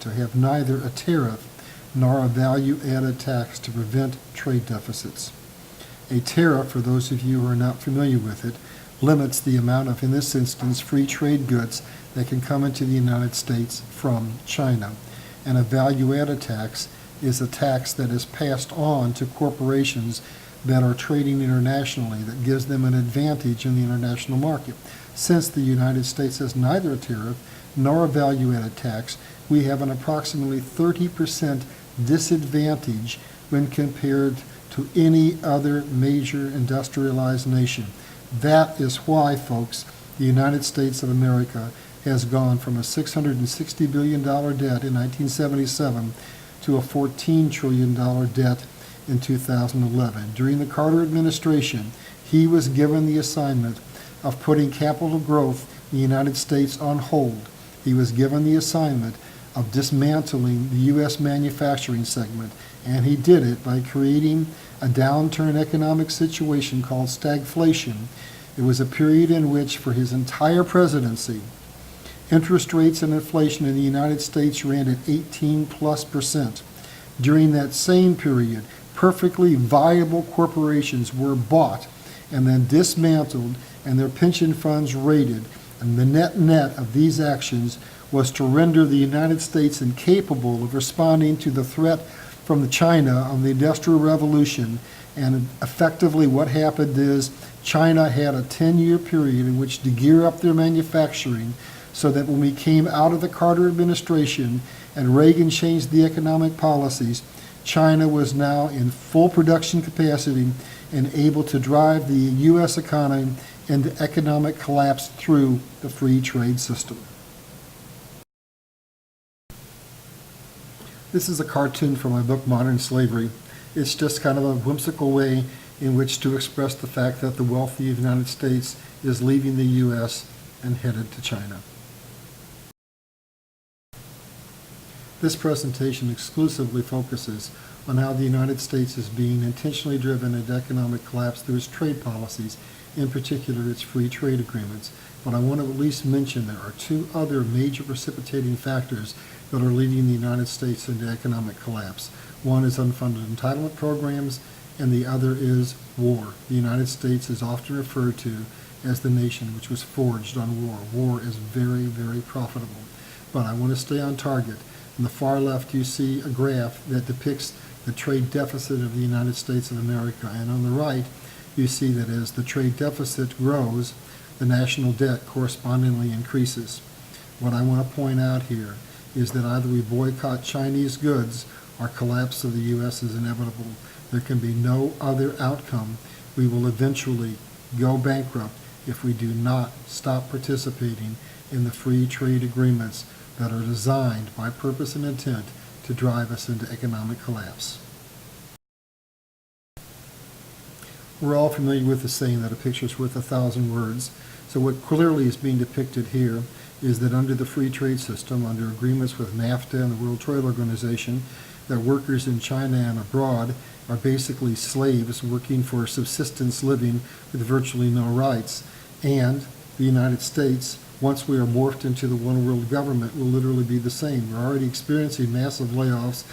to have neither a tariff nor a value-added tax to prevent trade deficits. A tariff, for those of you who are not familiar with it, limits the amount of, in this instance, free trade goods that can come into the United States from China. And a value-added tax is a tax that is passed on to corporations that are trading internationally that gives them an advantage in the international market. Since the United States has neither a tariff nor a value-added tax, we have an approximately 30% disadvantage when compared to any other major industrialized nation. That is why, folks, the United States of America has gone from a $660 billion debt in 1977 to a $14 trillion debt in 2011. During the Carter administration, he was given the assignment of putting capital growth in the United States on hold. He was given the assignment of dismantling the U.S. manufacturing segment, and he did it by creating a downturn economic situation called stagflation. It was a period in which, for his entire presidency, interest rates and inflation in the United States ran at 18+%. During that same period, perfectly viable corporations were bought and then dismantled and their pension funds raided. And the net of these actions was to render the United States incapable of responding to the threat from China on the Industrial Revolution. And effectively what happened is China had a 10-year period in which to gear up their manufacturing so that when we came out of the Carter administration and Reagan changed the economic policies, China was now in full production capacity and able to drive the U.S. economy into economic collapse through the free trade system. This is a cartoon from my book, Modern Slavery. It's just kind of a whimsical way in which to express the fact that the wealthy United States is leaving the U.S. and headed to China. This presentation exclusively focuses on how the United States is being intentionally driven into economic collapse through its trade policies, in particular its free trade agreements. But I want to at least mention there are two other major precipitating factors that are leading the United States into economic collapse. One is unfunded entitlement programs, and the other is war. The United States is often referred to as the nation which was forged on war. War is very, very profitable. But I want to stay on target. On the far left, you see a graph that depicts the trade deficit of the United States of America. And on the right, you see that as the trade deficit grows, the national debt correspondingly increases. What I want to point out here is that either we boycott Chinese goods or collapse of the U.S. is inevitable. There can be no other outcome. We will eventually go bankrupt if we do not stop participating in the free trade agreements that are designed by purpose and intent to drive us into economic collapse. We're all familiar with the saying that a picture's worth 1,000 words. So what clearly is being depicted here is that under the free trade system, under agreements with NAFTA and the World Trade Organization, that workers in China and abroad are basically slaves working for subsistence living with virtually no rights. And the United States, once we are morphed into the one world government, will literally be the same. We're already experiencing massive layoffs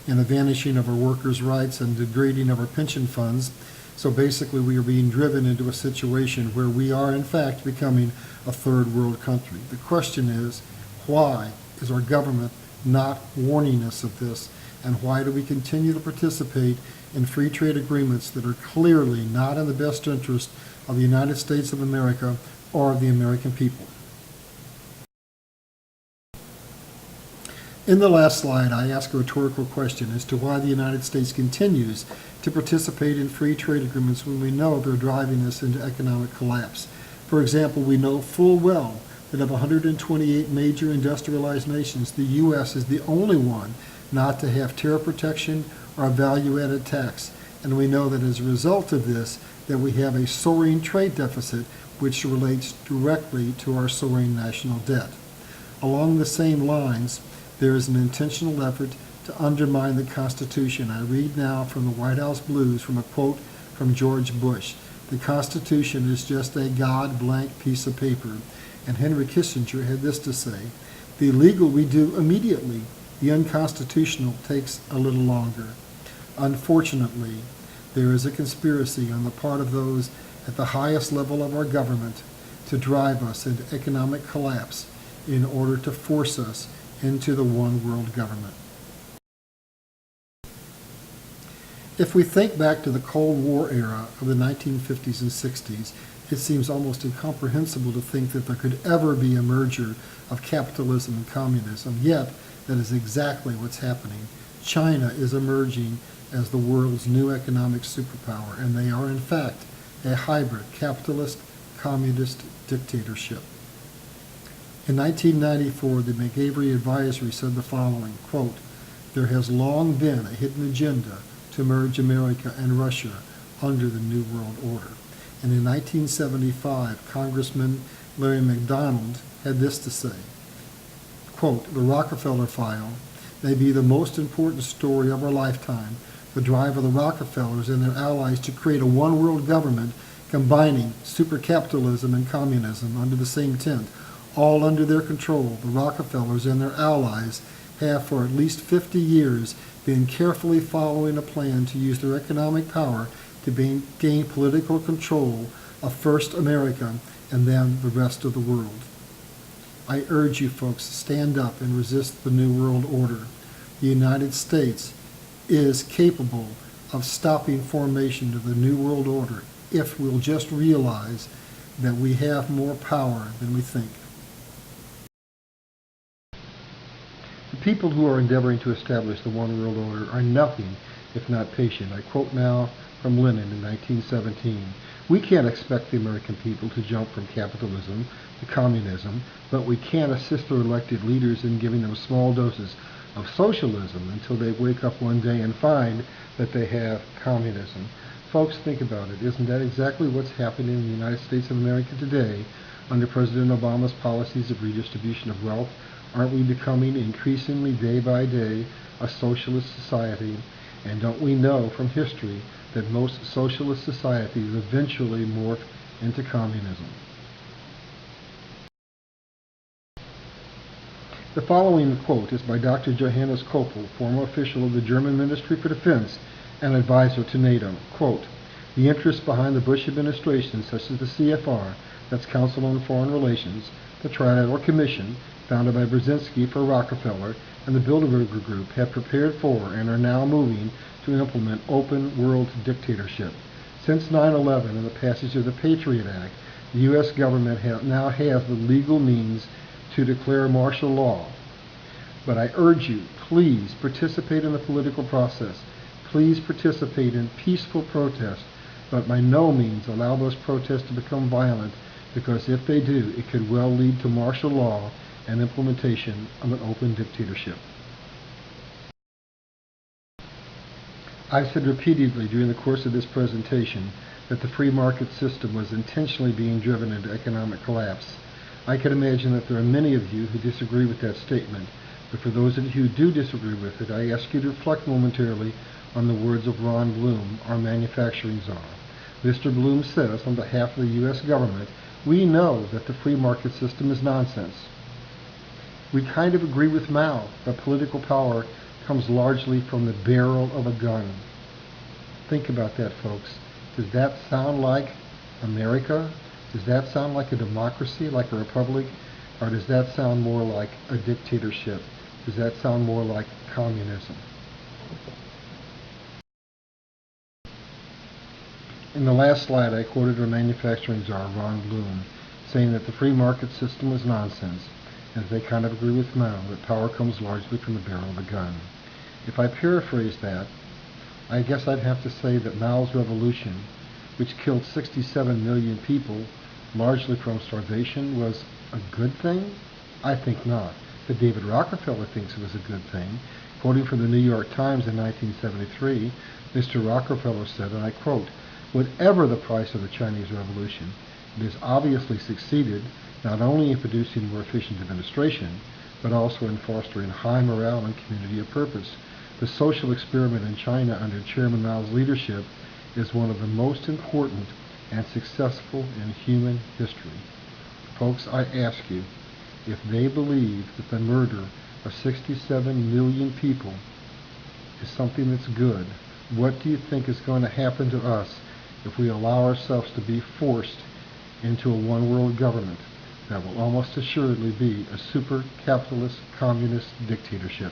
and a vanishing of our workers' rights and degrading of our pension funds. So basically we are being driven into a situation where we are in fact becoming a third world country. The question is, why is our government not warning us of this? And why do we continue to participate in free trade agreements that are clearly not in the best interest of the United States of America or of the American people? In the last slide, I ask a rhetorical question as to why the United States continues to participate in free trade agreements when we know they're driving us into economic collapse. For example, we know full well that of 128 major industrialized nations, the U.S. is the only one not to have tariff protection or a value-added tax. And we know that as a result of this, that we have a soaring trade deficit, which relates directly to our soaring national debt. Along the same lines, there is an intentional effort to undermine the Constitution. I read now from the White House Blues from a quote from George Bush. The Constitution is just a God-blank piece of paper. And Henry Kissinger had this to say: the illegal we do immediately, The unconstitutional takes a little longer. Unfortunately, there is a conspiracy on the part of those at the highest level of our government to drive us into economic collapse in order to force us into the one world government. If we think back to the Cold War era of the 1950s and 60s, it seems almost incomprehensible to think that there could ever be a merger of capitalism and communism, yet that is exactly what's happening. China is emerging as the world's new economic superpower, and they are in fact a hybrid capitalist communist dictatorship. In 1994, the McAvery Advisory said the following, quote, "There has long been a hidden agenda to merge America and Russia under the New World Order." And in 1975, Congressman Larry McDonald had this to say, quote, "The Rockefeller file may be the most important story of our lifetime. The drive of the Rockefellers and their allies to create a one-world government combining supercapitalism and communism under the same tent, all under their control. The Rockefellers and their allies have for at least 50 years been carefully following a plan to use their economic power to gain political control of first America and then the rest of the world." I urge you folks to stand up and resist the New World Order. The United States is capable of stopping formation of the New World Order if we'll just realize that we have more power than we think. The people who are endeavoring to establish the one world order are nothing if not patient. I quote now from Lenin in 1917. "We can't expect the American people to jump from capitalism to communism, but we can assist their elected leaders in giving them small doses of socialism until they wake up one day and find that they have communism." Folks, think about it. Isn't that exactly what's happening in the United States of America today under President Obama's policies of redistribution of wealth? Aren't we becoming increasingly day by day a socialist society? And don't we know from history that most socialist societies eventually morph into communism? The following quote is by Dr. Johannes Koppel, former official of the German Ministry for Defense and advisor to NATO. Quote, "The interests behind the Bush administration, such as the CFR, that's Council on Foreign Relations, the Trilateral Commission, founded by Brzezinski for Rockefeller, and the Bilderberger Group, have prepared for and are now moving to implement open world dictatorship. Since 9/11 and the passage of the Patriot Act, the U.S. government now has the legal means to declare martial law. But I urge you, please participate in the political process. Please participate in peaceful protest, but by no means allow those protests to become violent, because if they do, it could well lead to martial law and implementation of an open dictatorship." I've said repeatedly during the course of this presentation that the free market system was intentionally being driven into economic collapse. I can imagine that there are many of you who disagree with that statement, but for those of you who do disagree with it, I ask you to reflect momentarily on the words of Ron Bloom, our manufacturing czar. Mr. Bloom says, on behalf of the U.S. government, "We know that the free market system is nonsense." We kind of agree with Mao that political power comes largely from the barrel of a gun. Think about that, folks. Does that sound like America? Does that sound like a democracy, like a republic? Or does that sound more like a dictatorship? Does that sound more like communism? In the last slide, I quoted our manufacturing czar, Ron Bloom, saying that the free market system was nonsense, and they kind of agree with Mao that power comes largely from the barrel of a gun. If I paraphrase that, I guess I'd have to say that Mao's revolution, which killed 67 million people, largely from starvation, was a good thing? I think not. But David Rockefeller thinks it was a good thing. Quoting from the New York Times in 1973, Mr. Rockefeller said, and I quote, "Whatever the price of the Chinese Revolution, it has obviously succeeded not only in producing more efficient administration, but also in fostering high morale and community of purpose. The social experiment in China under Chairman Mao's leadership is one of the most important and successful in human history." Folks, I ask you, if they believe that the murder or 67 million people is something that's good, what do you think is going to happen to us if we allow ourselves to be forced into a one-world government that will almost assuredly be a super capitalist communist dictatorship?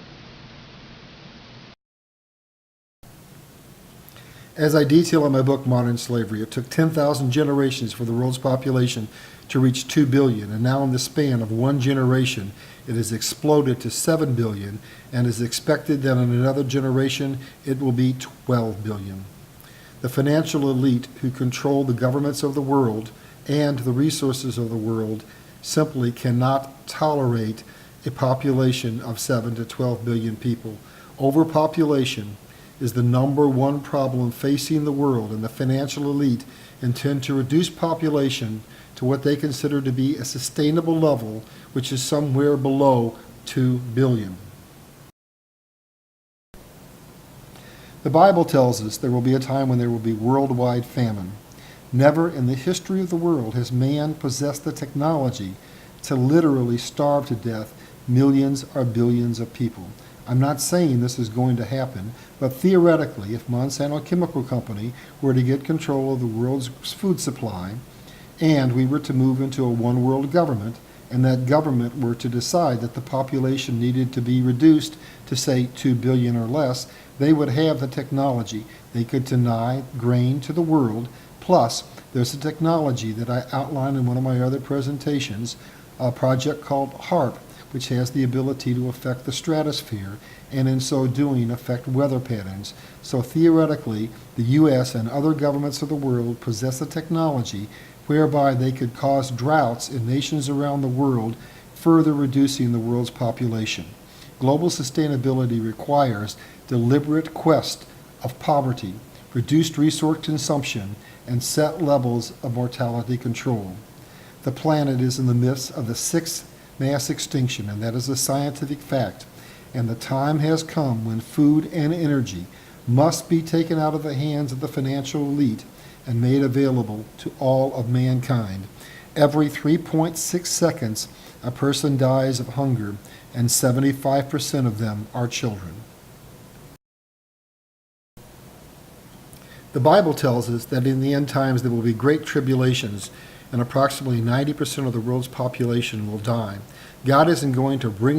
As I detail in my book, Modern Slavery, it took 10,000 generations for the world's population to reach 2 billion, and now in the span of one generation, it has exploded to 7 billion, and is expected that in another generation, it will be 12 billion. The financial elite who control the governments of the world and the resources of the world simply cannot tolerate a population of 7 to 12 billion people. Overpopulation is the number one problem facing the world, and the financial elite intend to reduce population to what they consider to be a sustainable level, which is somewhere below 2 billion. The Bible tells us there will be a time when there will be worldwide famine. Never in the history of the world has man possessed the technology to literally starve to death millions or billions of people. I'm not saying this is going to happen, but theoretically, if Monsanto Chemical Company were to get control of the world's food supply, and we were to move into a one-world government, and that government were to decide that the population needed to be reduced to, say, 2 billion or less, they would have the technology. They could deny grain to the world. Plus, there's a technology that I outlined in one of my other presentations, a project called HARP, which has the ability to affect the stratosphere, and in so doing affect weather patterns. So theoretically, the U.S. and other governments of the world possess a technology whereby they could cause droughts in nations around the world, further reducing the world's population. Global sustainability requires deliberate quest of poverty, reduced resource consumption, and set levels of mortality control. The planet is in the midst of the sixth mass extinction, and that is a scientific fact. And the time has come when food and energy must be taken out of the hands of the financial elite and made available to all of mankind. Every 3.6 seconds, a person dies of hunger, and 75% of them are children. The Bible tells us that in the end times there will be great tribulations, and approximately 90% of the world's population will die. God isn't going to bring